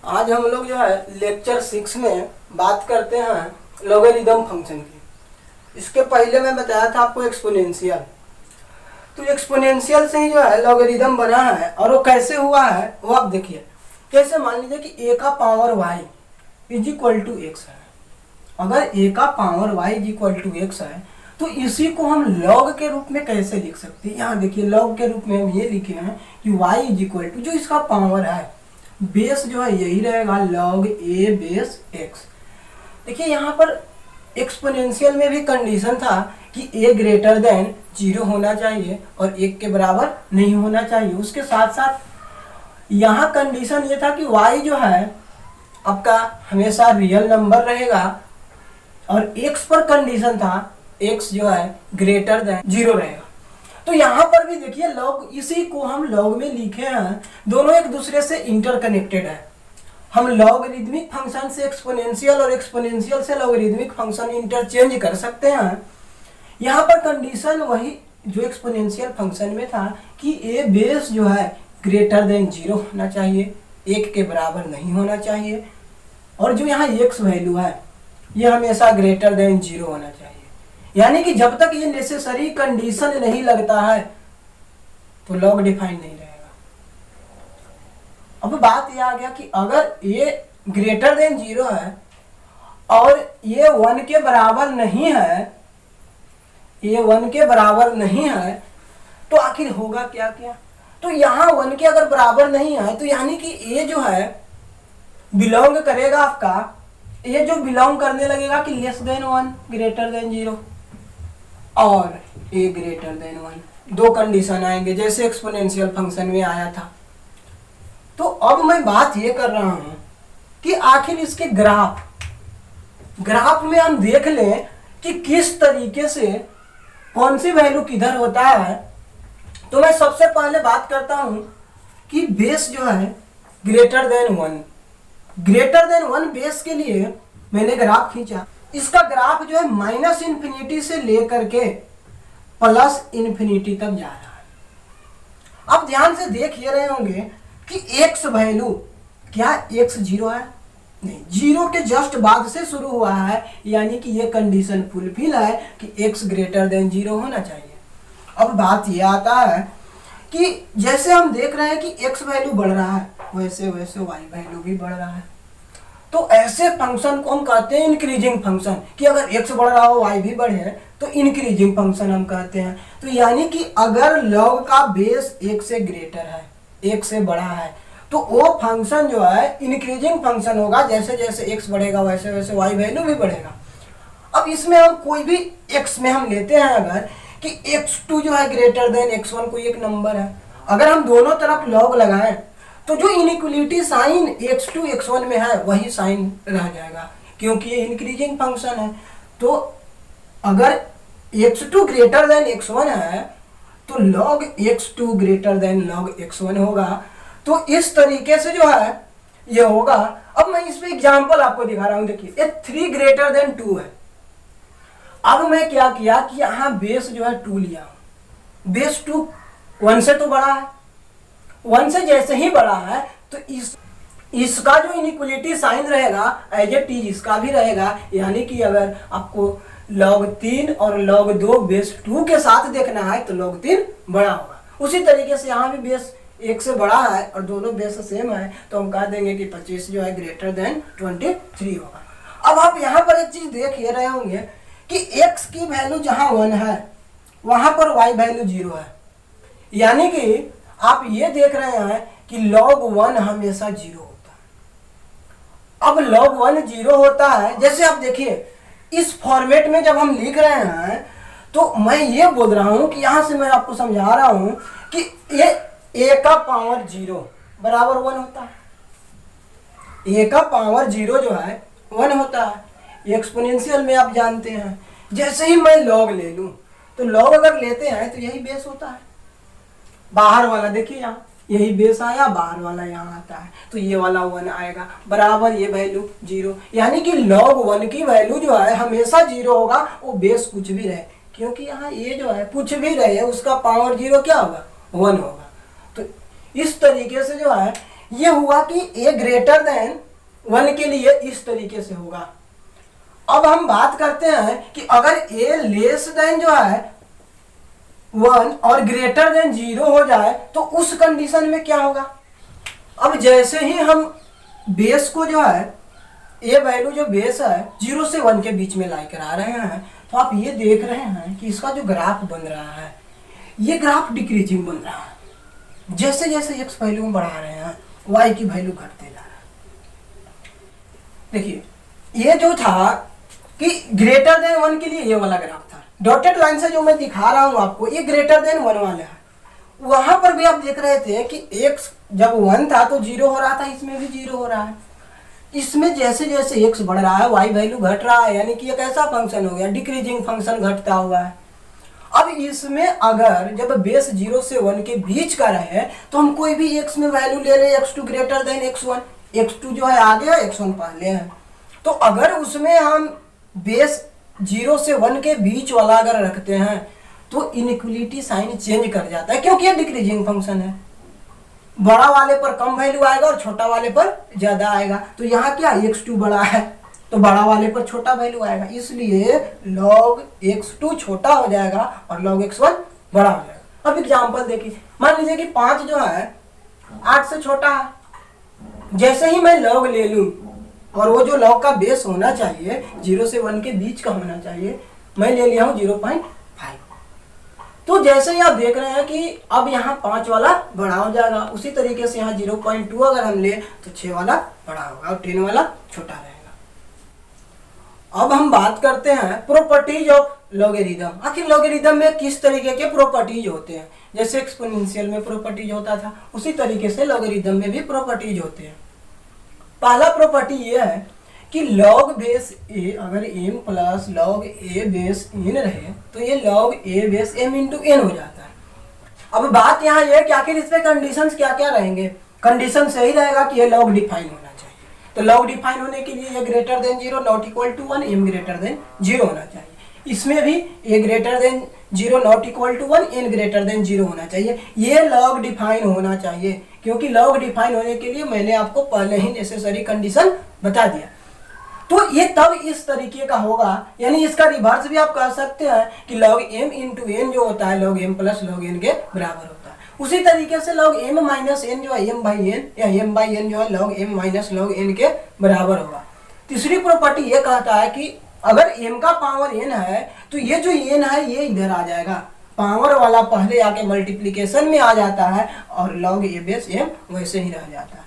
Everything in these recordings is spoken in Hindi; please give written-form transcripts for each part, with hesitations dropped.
आज हम लोग जो है लेक्चर 6 में बात करते हैं लॉगरिदम फंक्शन की। इसके पहले मैं बताया था आपको एक्सपोनेंशियल, तो एक्सपोनेंशियल से ही जो है लॉगरिदम बना है। और वो कैसे हुआ है वो आप देखिए। कैसे, मान लीजिए कि a का power y is equal to x है। अगर a का power y is equal to x है तो इसी को हम लॉग के रूप में कैसे लिख सकते हैं। यहाँ देखिए लॉग के रूप में हम ये लिखे हैं कि y इज इक्वल टू जो इसका पावर है बेस जो है यही रहेगा लॉग a बेस x। देखिए यहाँ पर एक्सपोनेंशियल में भी कंडीशन था कि a ग्रेटर देन 0 होना चाहिए और 1 के बराबर नहीं होना चाहिए। उसके साथ साथ यहाँ कंडीशन ये था कि y जो है आपका हमेशा रियल नंबर रहेगा और x पर कंडीशन था x जो है ग्रेटर देन 0 रहेगा। तो यहाँ पर भी देखिए लॉग, इसी को हम लॉग में लिखे हैं, दोनों एक दूसरे से इंटरकनेक्टेड है। हम लॉगरिदमिक फंक्शन से एक्सपोनेंशियल और एक्सपोनेंशियल से लॉगरिदमिक फंक्शन इंटरचेंज कर सकते हैं। यहाँ पर कंडीशन वही जो एक्सपोनेंशियल फंक्शन में था कि a बेस जो है ग्रेटर देन 0 होना चाहिए, 1 के बराबर नहीं होना चाहिए, और जो यहाँ x वैल्यू है ये हमेशा ग्रेटर देन 0 होना चाहिए। यानी कि जब तक ये नेसेसरी कंडीशन नहीं लगता है तो लॉग डिफाइन नहीं रहेगा। अब बात यह आ गया कि अगर a ग्रेटर देन 0 है और ये 1 के बराबर नहीं है, ये 1 के बराबर नहीं है तो आखिर होगा क्या क्या। तो यहाँ 1 के अगर बराबर नहीं है तो यानी कि a जो है बिलोंग करेगा आपका, ये जो बिलोंग करने लगेगा कि लेस देन 1 ग्रेटर देन 0 और a ग्रेटर देन 1। दो कंडीशन आएंगे जैसे एक्सपोनेंशियल फंक्शन में आया था। तो अब मैं बात ये कर रहा हूं कि आखिर इसके ग्राफ में हम देख लें कि किस तरीके से कौन सी वैल्यू किधर होता है। तो मैं सबसे पहले बात करता हूं कि बेस जो है greater than 1, greater than 1 base के लिए मैंने ग्राफ खींचा। इसका ग्राफ जो है माइनस इन्फिनिटी से लेकर के प्लस इन्फिनिटी तक जा रहा है। अब ध्यान से देख ये रहे होंगे कि x वैल्यू, क्या x 0 है? नहीं, 0 के जस्ट बाद से शुरू हुआ है, यानी कि ये कंडीशन फुलफिल है कि x ग्रेटर देन 0 होना चाहिए। अब बात ये आता है कि जैसे हम देख रहे हैं कि x वैल्यू बढ़ रहा है वैसे वैसे y वैल्यू भी बढ़ रहा है। तो ऐसे फंक्शन को हम कहते हैं इंक्रीजिंग फंक्शन, कि अगर x बढ़ रहा हो y भी बढ़े तो इंक्रीजिंग फंक्शन हम कहते हैं। तो यानी कि अगर लॉग का बेस 1 से ग्रेटर है, 1 से बड़ा है, तो वो फंक्शन जो है इंक्रीजिंग फंक्शन होगा। जैसे जैसे x बढ़ेगा वैसे वैसे y वैल्यू भी बढ़ेगा। अब इसमें हम कोई भी x में हम लेते हैं अगर कि x2 जो है ग्रेटर देन x1, कोई एक नंबर है, अगर हम दोनों तरफ लॉग लगाएं तो जो इनइक्वलिटी साइन x2 x1 में है वही साइन रह जाएगा, क्योंकि ये इंक्रीजिंग फंक्शन है। तो अगर x2 ग्रेटर देन x1 है तो log x2 greater than log x1 होगा। तो इस तरीके से जो है ये होगा। अब मैं इस पे एग्जांपल आपको दिखा रहा हूं। देखिए ये 3 ग्रेटर देन 2 है। अब मैं क्या किया कि यहाँ बेस जो है 2 लिया, बेस 2 1 से तो बड़ा है, 1 से जैसे ही बड़ा है तो इसका जो इनइक्वलिटी साइन रहेगा एज ए टी इसका भी रहेगा। यानी कि अगर आपको log 3 और log 2 बेस 2 के साथ देखना है तो log 3 बड़ा होगा। उसी तरीके से यहाँ भी बेस 1 से बड़ा है और दोनों बेस सेम है तो हम कह देंगे कि 25 जो है ग्रेटर देन 23 होगा। अब आप यहाँ पर एक चीज देख ये रहे होंगे कि x की वैल्यू जहाँ 1 है वहां पर y वैल्यू 0 है। यानी कि आप ये देख रहे हैं कि log 1 हमेशा 0 होता है। अब log 1 0 होता है, जैसे आप देखिए इस फॉर्मेट में जब हम लिख रहे हैं तो मैं ये बोल रहा हूं कि यहां से मैं आपको समझा रहा हूं कि ये a का पावर 0 बराबर 1 होता है। a का पावर 0 जो है 1 होता है। एक्सपोनेंशियल में आप जानते हैं जैसे ही मैं log ले लूं तो log अगर लेते हैं तो यही बेस होता है। बाहर वाला देखिए यहाँ यही बेस आया, बाहर वाला यहाँ आता है तो ये वाला 1 आएगा बराबर ये वैल्यू 0। यानी कि log 1 की वैल्यू जो है हमेशा 0 होगा, वो बेस कुछ भी रहे, क्योंकि यहाँ ये जो है कुछ भी रहे उसका पावर 0 क्या होगा 1 होगा। तो इस तरीके से जो है ये हुआ कि ए ग्रेटर देन 1 के लिए इस तरीके से होगा। अब हम बात करते हैं कि अगर ए लेस देन जो है 1 और ग्रेटर देन 0 हो जाए तो उस कंडीशन में क्या होगा। अब जैसे ही हम बेस को जो है ए वैल्यू जो बेस है 0 से 1 के बीच में लाई करा रहे हैं, तो आप ये देख रहे हैं कि इसका जो ग्राफ बन रहा है ये ग्राफ डिक्रीजिंग बन रहा है। जैसे जैसे एक्स वैल्यू बढ़ा रहे हैं वाई की वैल्यू घटते जा रहा है। देखिए ये जो था कि ग्रेटर देन 1 के लिए ये वाला ग्राफ था, डॉटेड लाइन से जो मैं दिखा रहा हूं आपको ये ग्रेटर देन 1 वाला है। वहां पर भी आप देख रहे थे कि x जब 1 था तो 0 हो रहा था, इसमें भी 0 हो रहा है। इसमें जैसे जैसे x बढ़ रहा है y वैल्यू घट रहा है, यानी कि एक ऐसा फंक्शन हो गया डिक्रीजिंग फंक्शन घटता हुआ है। अब इसमें अगर जब बेस 0 से 1 के बीच का रहे तो हम कोई भी x में वैल्यू ले रहे हैं x2 greater than x1, x2 जो है आगे है x1 पहले है, तो अगर उसमें हम बेस 0 से 1 के बीच वाला अगर रखते हैं तो इनइक्वलिटी साइन चेंज कर जाता है, क्योंकि ये डिक्रीजिंग फंक्शन है। बड़ा वाले पर कम वैल्यू आएगा और छोटा वाले पर ज्यादा आएगा। तो यहाँ क्या x2 बड़ा है तो बड़ा वाले पर छोटा वैल्यू आएगा, इसलिए log x2 छोटा हो जाएगा और log x1 बड़ा हो जाएगा। अब एग्जांपल देखिए, मान लीजिए कि 5 जो है 8 से छोटा है। जैसे ही मैं log ले लूं और वो जो log का बेस होना चाहिए 0 से 1 के बीच का होना चाहिए, मैं ले लिया हूँ 0.5। तो जैसे ही आप देख रहे हैं कि अब यहाँ 5 वाला बड़ा हो जाएगा, उसी तरीके से यहाँ 0.2 अगर हम ले तो 6 वाला बड़ा होगा और 10 वाला छोटा रहेगा। अब हम बात करते हैं प्रॉपर्टीज ऑफ लॉगरिथम। आखिर लॉगरिथम में किस तरीके के प्रॉपर्टीज होते हैं। जैसे एक्सपोनेंशियल में प्रॉपर्टीज होता था उसी तरीके से लॉगरिथम में भी प्रॉपर्टीज होते हैं। पहला प्रॉपर्टी ये है कि log बेस a अगर m plus log a base n रहे तो ये log a base m into n हो जाता है। अब बात यहाँ ये है कि आखिर इस पे कंडीशंस क्या क्या रहेंगे। कंडीशन सही रहेगा कि ये log डिफाइन होना चाहिए, तो log डिफाइन होने के लिए ये greater than 0 not equal to 1, m greater than 0 होना चाहिए। इसमें भी ये greater than 0 not equal to 1, n greater than 0 होना चाहिए। ये log डिफाइन होना चाहिए, क्योंकि log डिफाइन होने के लिए मैंने आपको पहले ही नेसेसरी कंडीशन बता दिया। तो ये तब इस तरीके का होगा, यानी इसका रिवर्स भी आप कह सकते हैं कि log m इंटू n जो होता है log m plus log n के बराबर होता है। उसी तरीके से log m माइनस n जो है m बाई n या m बाई n जो है log m minus log n के बराबर होगा। तीसरी प्रॉपर्टी ये कहता है कि अगर m का पावर n है तो ये जो n है ये इधर आ जाएगा, पावर वाला पहले आके मल्टीप्लीकेशन में आ जाता है और log a बेस m वैसे ही रह जाता है।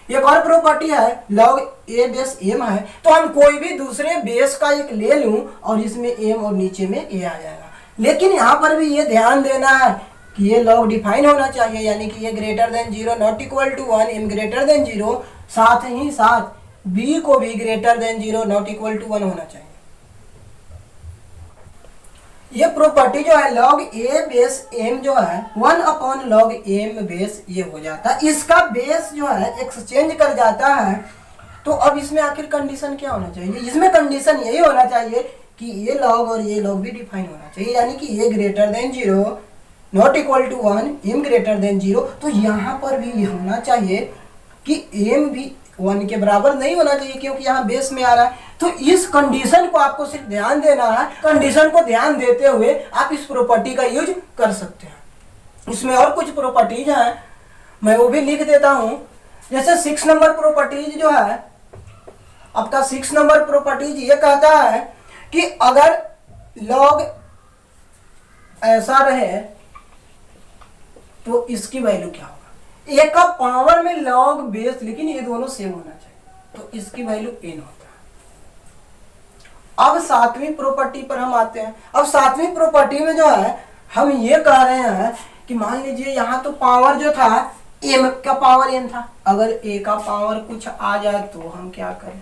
एक और प्रॉपर्टी है log a बेस m है, तो हम कोई भी दूसरे बेस का एक ले लूं और इसमें m और नीचे में a आ जाएगा। लेकिन यहाँ पर भी ये ध्यान देना है कि ये log डिफाइन होना चाहिए, यानी कि ये greater than 0 not equal to 1, m greater than 0, साथ ही साथ b को भी greater than 0 not equal to 1 होना चाहिए। ये प्रॉपर्टी जो है log a बेस m जो है 1 अपॉन log m बेस ये हो जाता है। इसका बेस जो है एक्सचेंज कर जाता है। तो अब इसमें आखिर कंडीशन क्या होना चाहिए। इसमें कंडीशन यही होना चाहिए कि ये log और ये log भी डिफाइन होना चाहिए, यानी कि ये greater than 0 not equal to 1, m greater than 0। तो यहाँ पर भी ये होना चाहिए कि m भी 1 के बराबर नहीं होना चाहिए, क्योंकि यहाँ बेस में आ रहा है। तो इस कंडीशन को आपको सिर्फ ध्यान देना है। कंडीशन को ध्यान देते हुए आप इस प्रॉपर्टी का यूज कर सकते हैं। इसमें और कुछ प्रॉपर्टीज हैं, मैं वो भी लिख देता हूं। जैसे 6 नंबर प्रॉपर्टीज जो है आपका 6 नंबर प्रॉपर्टीज ये कहता है कि अगर log ऐसा रहे तो इसकी वैल्यू क्या होगा। एक का पावर में log बेस, लेकिन ये दोनों सेम होना चाहिए, तो इसकी वैल्यू n होता है। अब 7वीं प्रॉपर्टी पर हम आते हैं। अब 7वीं प्रॉपर्टी में जो है हम ये कह रहे हैं कि मान लीजिए यहाँ तो पावर जो था m का पावर n था, अगर a का पावर कुछ आ जाए तो हम क्या करें।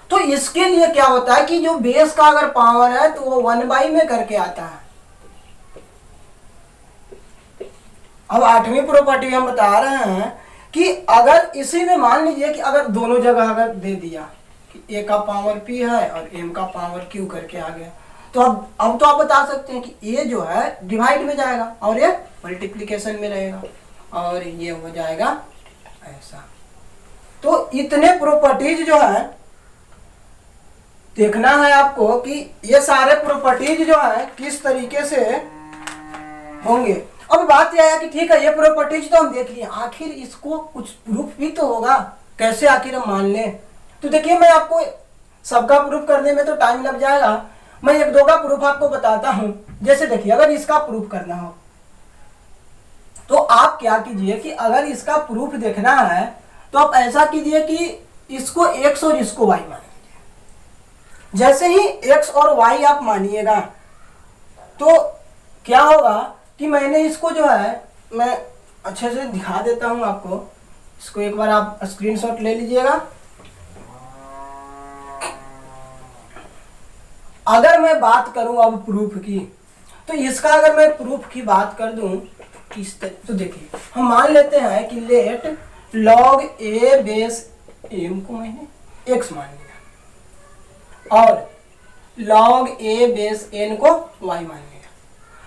तो इसके लिए क्या होता है कि जो बेस का अगर पावर है तो वो 1/, में करके आता है। अब 8वीं प्रॉपर्टी हम बता रहे हैं कि अगर इसी में मान लीजिए कि अगर दोनों जगह अगर दे दिया कि a का पावर p है और m का पावर q करके आ गया, तो अब तो आप बता सकते हैं कि a जो है डिवाइड में जाएगा और ये मल्टीप्लिकेशन में रहेगा और ये हो जाएगा ऐसा। तो इतने प्रॉपर्टीज जो है देखना है आपको कि ये सारे प्रॉपर्टीज जो है किस तरीके से होंगे। अब बात यह है कि ठीक है ये प्रॉपर्टीज तो हम देख लिए, आखिर इसको कुछ प्रूफ भी तो होगा, कैसे आखिर हम मान लें। तो देखिए मैं आपको सबका प्रूफ करने में तो टाइम लग जाएगा, मैं एक दो का प्रूफ आपको बताता हूं। जैसे देखिए अगर इसका प्रूफ करना हो तो आप क्या कीजिए कि अगर इसका प्रूफ देखना है तो आप ऐसा कीजिए कि इसको x और इसको y मान लीजिए। जैसे ही x और y आप मानिएगा तो क्या होगा कि मैंने इसको जो है मैं अच्छे से दिखा देता हूं आपको, इसको एक बार आप स्क्रीनशॉट ले लीजिएगा। अगर मैं बात करूं अब प्रूफ की, तो इसका अगर मैं प्रूफ की बात कर दूं किस तरह, तो देखिए हम मान लेते हैं कि let log a base m को मैंने x मान लिया और log a बेस n को y मान लिया।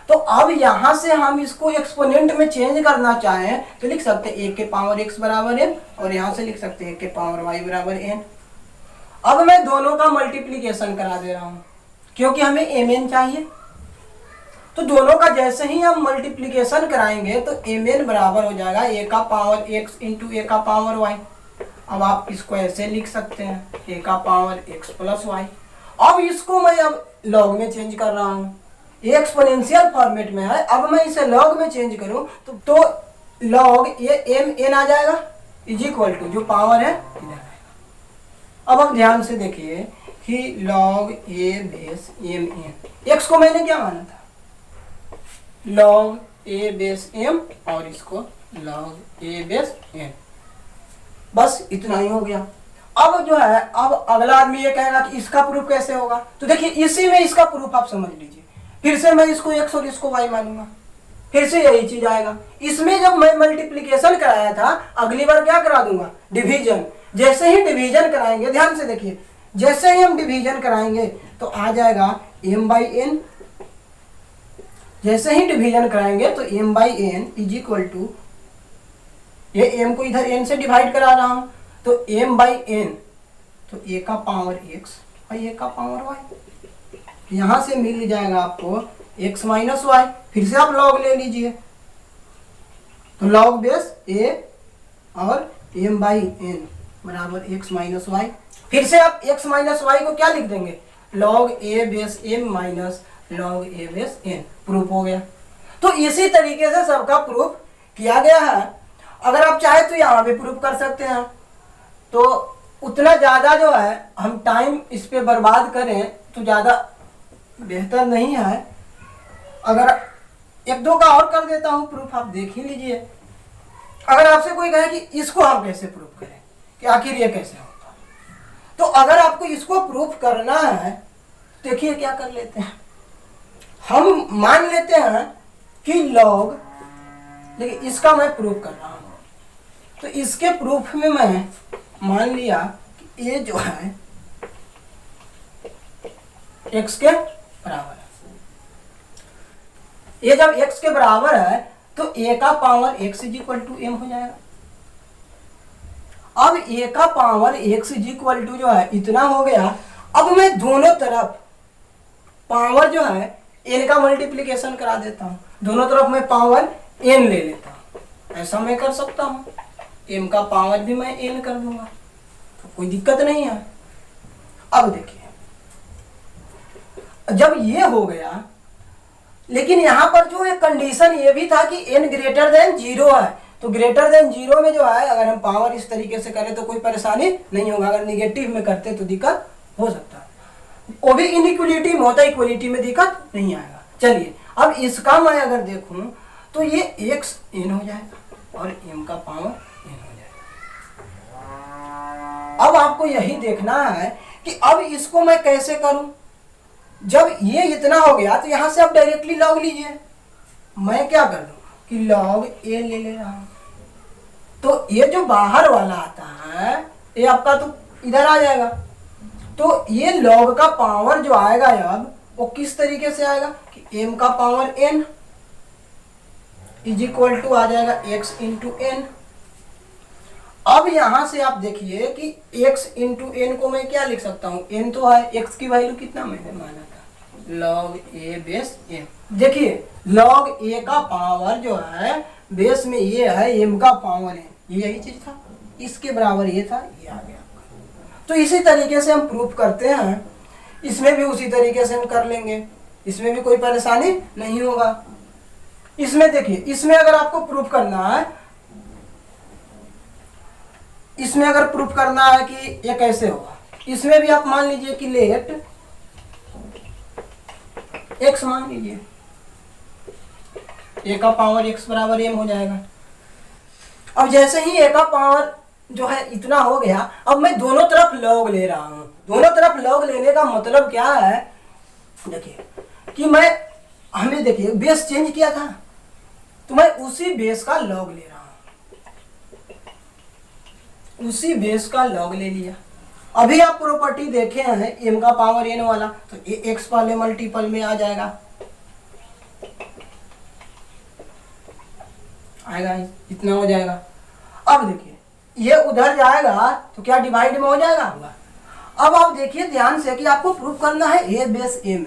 तो अब यहां से हम इसको एक्सपोनेंट में चेंज करना चाहें तो लिख सकते हैं a के पावर x बराबर n और यहां से लिख सकते हैं a के पावर y बराबर n। अब मैं दोनों का मल्टीप्लीकेशन करा दे रहा हूं क्योंकि हमें mn चाहिए। तो दोनों का जैसे ही हम मल्टीप्लीकेशन कराएंगे तो mn बराबर हो जाएगा a का पावर x इंटू a का पावर y। अब आप इसको ऐसे लिख सकते हैं a का पावर x प्लस y। अब इसको मैं अब लॉग में चेंज कर रहा हूँ, ये एक्सपोनेंशियल फॉर्मेट में है। अब मैं इसे लॉग में चेंज करूँ तो लॉग ये mn आ जाएगा इज इक्वल टू जो पावर है इधर आएगा। अब आप ध्यान से देखिए कि log a base mn, x को मैंने क्या माना था log a बेस m और इसको log a बेस n, बस इतना ही हो गया। अब जो है अब अगला आदमी ये कहेगा कि इसका प्रूफ कैसे होगा, तो देखिए इसी में इसका प्रूफ आप समझ लीजिए। फिर से मैं इसको x और इसको y मानूंगा, फिर से यही चीज आएगा। इसमें जब मैं मल्टीप्लीकेशन कराया था अगली बार क्या करा दूंगा डिवीजन। जैसे ही डिवीजन कराएंगे ध्यान से देखिए, जैसे ही हम डिवीजन कराएंगे तो आ जाएगा m बाई n। जैसे ही डिवीजन कराएंगे तो m by n is equal to, ये m को इधर n से डिवाइड करा रहा हूं तो m बाई n तो a का पावर x और a का पावर y। यहां से मिल जाएगा आपको x माइनस y। फिर से आप लॉग ले लीजिए तो log बेस a और m बाई n बराबर x माइनस y। फिर से आप x माइनस y को क्या लिख देंगे log a base m minus log a base n। Proof हो गया। तो इसी तरीके से सबका प्रूफ किया गया है। अगर आप चाहे तो यहाँ भी प्रूफ कर सकते हैं, तो उतना ज़्यादा जो है हम टाइम इस पे बर्बाद करें तो ज़्यादा बेहतर नहीं है। अगर एक दो का और कर देता हूँ प्रूफ, आप देख ही लीजिए। अगर आपसे कोई कहे कि इसको हम कैसे प्रूफ करें कि आखिर ये कैसे होगा, तो अगर आपको इसको प्रूफ करना है देखिए क्या कर लेते हैं, हम मान लेते हैं कि लॉग, देखिए इसका मैं प्रूफ कर रहा हूँ तो इसके प्रूफ में मैं मान लिया कि ये जो है x के बराबर है। ये जब x के बराबर है तो a का power x is equal to m हो जाएगा। अब a का power x is equal to जो है इतना हो गया। अब मैं दोनों तरफ पावर जो है n का मल्टीप्लिकेशन करा देता हूं, दोनों तरफ मैं पावर n ले लेता हूं। ऐसा मैं कर सकता हूं, m का पावर भी मैं n कर दूंगा तो कोई दिक्कत नहीं है। अब देखिए जब ये हो गया, लेकिन यहां पर जो एक कंडीशन ये भी था कि n ग्रेटर देन 0 है, तो ग्रेटर देन 0 में जो है अगर हम पावर इस तरीके से करें तो कोई परेशानी नहीं होगा। अगर निगेटिव में करते तो दिक्कत हो सकता है, वो भी इनइक्वलिटी में होता है, इक्वलिटी में दिक्कत नहीं आएगा। चलिए अब इसका मैं अगर देखूं तो ये x n हो जाएगा और m का पावर n हो जाएगा। अब आपको यही देखना है कि अब इसको मैं कैसे करूं। जब ये इतना हो गया तो यहां से आप डायरेक्टली लॉग लीजिए। मैं क्या कर दूं कि लॉग a ले रहा हूं, तो ये जो बाहर वाला आता है ये आपका तो इधर आ जाएगा। तो ये लॉग का पावर जो आएगा अब वो किस तरीके से आएगा कि m का power n is equal to आ जाएगा x इंटू n। अब यहां से आप देखिए कि x इंटू एन को मैं क्या लिख सकता हूँ, n तो है, x की वैल्यू कितना मैंने माना था, log a बेस m। देखिए log a का पावर जो है बेस में ये है, m का पावर है, ये यही चीज था, इसके बराबर ये था, ये आ गया। तो इसी तरीके से हम प्रूफ करते हैं, इसमें भी उसी तरीके से हम कर लेंगे, इसमें भी कोई परेशानी नहीं होगा। इसमें देखिए, इसमें अगर आपको प्रूफ करना है, इसमें अगर प्रूफ करना है कि ये कैसे होगा, इसमें भी आप मान लीजिए कि लेट x मान लीजिए, a का पावर x बराबर m हो जाएगा। अब जैसे ही a का पावर जो है इतना हो गया, अब मैं दोनों तरफ लॉग ले रहा हूं। दोनों तरफ लॉग लेने का मतलब क्या है, देखिए कि मैं, हमें देखिए बेस चेंज किया था, तो मैं उसी बेस का लॉग ले रहा हूं, उसी बेस का लॉग ले लिया। अभी आप प्रॉपर्टी देखे हैं m का पावर n वाला, तो ये x वाले मल्टीपल में आ जाएगा, आएगा, इतना हो जाएगा। अब देखिए ये उधर जाएगा तो क्या डिवाइड में हो जाएगा। अब आप देखिए ध्यान से कि आपको प्रूफ करना है a बेस m,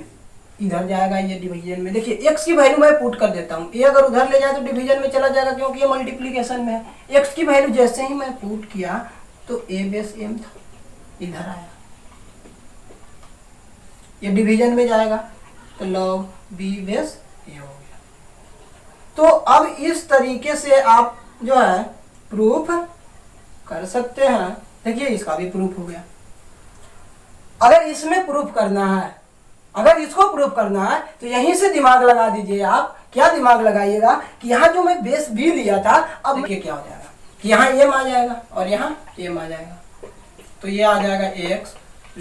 इधर जाएगा ये डिवीजन में। देखिए x की वैल्यू मैं पुट कर देता हूँ, a अगर उधर ले जाए तो डिवीजन में चला जाएगा क्योंकि ये मल्टीप्लीकेशन में है। x की वैल्यू जैसे ही मैं पुट किया तो a बेस m था, इधर आया, ये डिवीजन में जाएगा तो log b बेस a हो गया। तो अब इस तरीके से आप जो है प्रूफ कर सकते हैं। देखिए इसका भी प्रूफ हो गया। अगर इसमें प्रूफ करना है, अगर इसको प्रूफ करना है तो यहीं से दिमाग लगा दीजिए। आप क्या दिमाग लगाइएगा कि यहाँ जो मैं बेस b लिया था, अब देखिए क्या हो जाएगा कि यहाँ m आ जाएगा और यहाँ m आ जाएगा, तो ये आ जाएगा x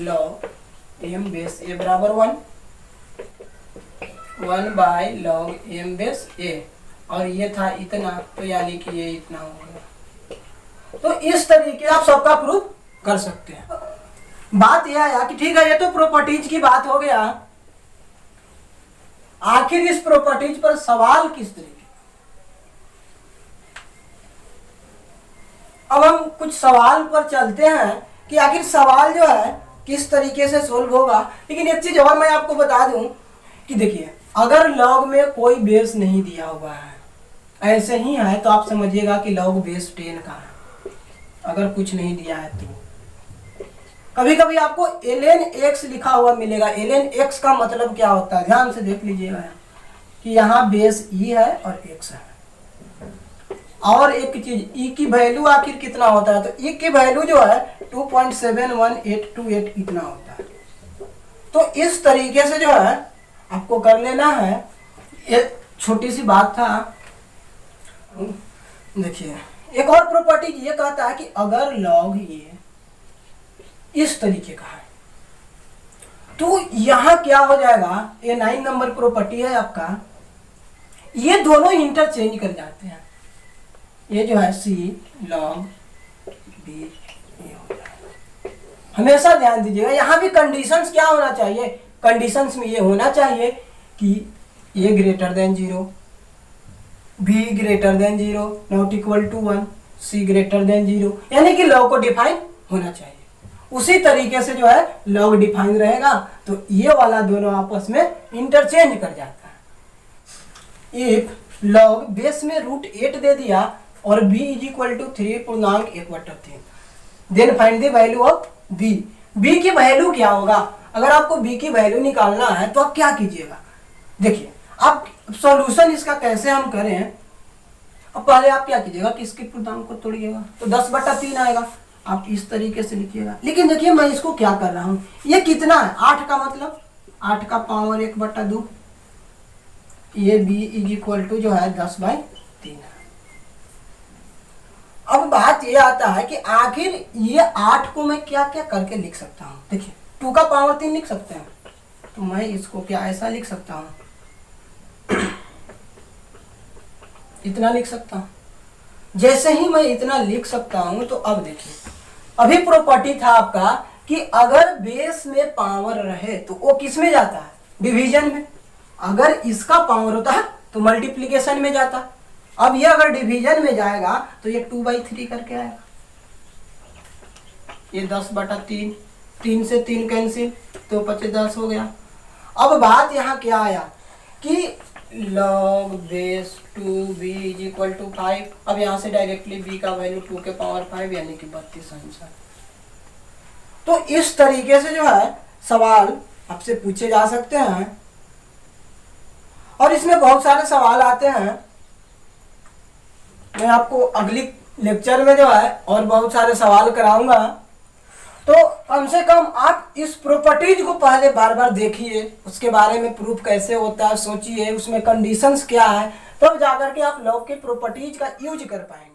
log m base a बराबर 1 by log m base a, और ये था इतना, तो यानी कि ये इतना हो गया। तो इस तरीके आप सबका प्रूफ कर सकते हैं। बात यह आया कि ठीक है, ये तो प्रॉपर्टीज की बात हो गया, आखिर इस प्रॉपर्टीज पर सवाल किस तरीके। अब हम कुछ सवाल पर चलते हैं कि आखिर सवाल जो है किस तरीके से सोल्व होगा। लेकिन एक चीज और मैं आपको बता दूं कि देखिए, अगर लॉग में कोई बेस नहीं दिया हुआ है, ऐसे ही है, तो आप समझिएगा कि लॉग बेस 10 का है। अगर कुछ नहीं दिया है तो कभी कभी आपको ln x लिखा हुआ मिलेगा। ln x का मतलब क्या होता है, ध्यान से देख लीजिएगा कि यहाँ बेस e है और x है। और एक चीज, e की वैल्यू आखिर कितना होता है, तो e की वैल्यू जो है 2.71828 इतना होता है। तो इस तरीके से जो है आपको कर लेना है। एक छोटी सी बात था। देखिए एक और प्रॉपर्टी ये कहता है कि अगर लॉग ये इस तरीके का है तो यहां क्या हो जाएगा, ये 9 नंबर प्रॉपर्टी है आपका, ये दोनों इंटरचेंज कर जाते हैं। ये जो है c log b ये हो जाएगा। हमेशा ध्यान दीजिएगा, यहाँ भी कंडीशंस क्या होना चाहिए, कंडीशंस में ये होना चाहिए कि a greater than 0, b greater than 0, not equal to 1, c greater than 0, यानी कि लॉग को डिफाइन होना चाहिए। उसी तरीके से जो है लॉग डिफाइन रहेगा तो ये वाला दोनों आपस में इंटरचेंज कर जाता है। इफ लॉग बेस में √8 दे दिया और b is equal to 3.1/3, then find the value of b। b की वैल्यू क्या होगा, अगर आपको b की वैल्यू निकालना है तो आप क्या कीजिएगा। देखिए आप सॉल्यूशन इसका कैसे हम करें, अब पहले आप क्या कीजिएगा कि इसके पूर्णांक को तोड़िएगा तो 10/3 आएगा। आप इस तरीके से लिखिएगा। लेकिन देखिए मैं इसको क्या कर रहा हूं, ये कितना है, 8 का मतलब 8 का पावर 1/2, ये b इज इक्वल टू जो है 10/3 है। अब बात ये आता है कि आखिर ये 8 को मैं क्या क्या करके लिख सकता हूँ। देखिए 2 का पावर 3 लिख सकते हैं, तो मैं इसको क्या ऐसा लिख सकता हूँ, इतना लिख सकता हूँ। जैसे ही मैं इतना लिख सकता हूँ तो अब देखिए, अभी प्रॉपर्टी था आपका कि अगर बेस में पावर रहे तो वो किस में जाता है, डिवीजन में। अगर इसका पावर होता है तो मल्टीप्लिकेशन में जाता। अब ये अगर डिवीजन में जाएगा तो ये 2/3 करके आएगा। ये 10/3, 3 से 3 कैंसिल, तो 25 10 हो गया। अब बात यहाँ क्या आया कि log बेस 2b = 5। अब यहाँ से डायरेक्टली b का वैल्यू 2 के पावर 5 यानी कि 32 आंसर। तो इस तरीके से जो है सवाल आपसे पूछे जा सकते हैं और इसमें बहुत सारे सवाल आते हैं। मैं आपको अगली लेक्चर में जो है और बहुत सारे सवाल कराऊंगा, तो कम से कम आप इस प्रॉपर्टीज को पहले बार बार देखिए, उसके बारे में प्रूफ कैसे होता है सोचिए, उसमें कंडीशंस क्या है, तब जाकर के आप लॉ की प्रॉपर्टीज का यूज कर पाएंगे।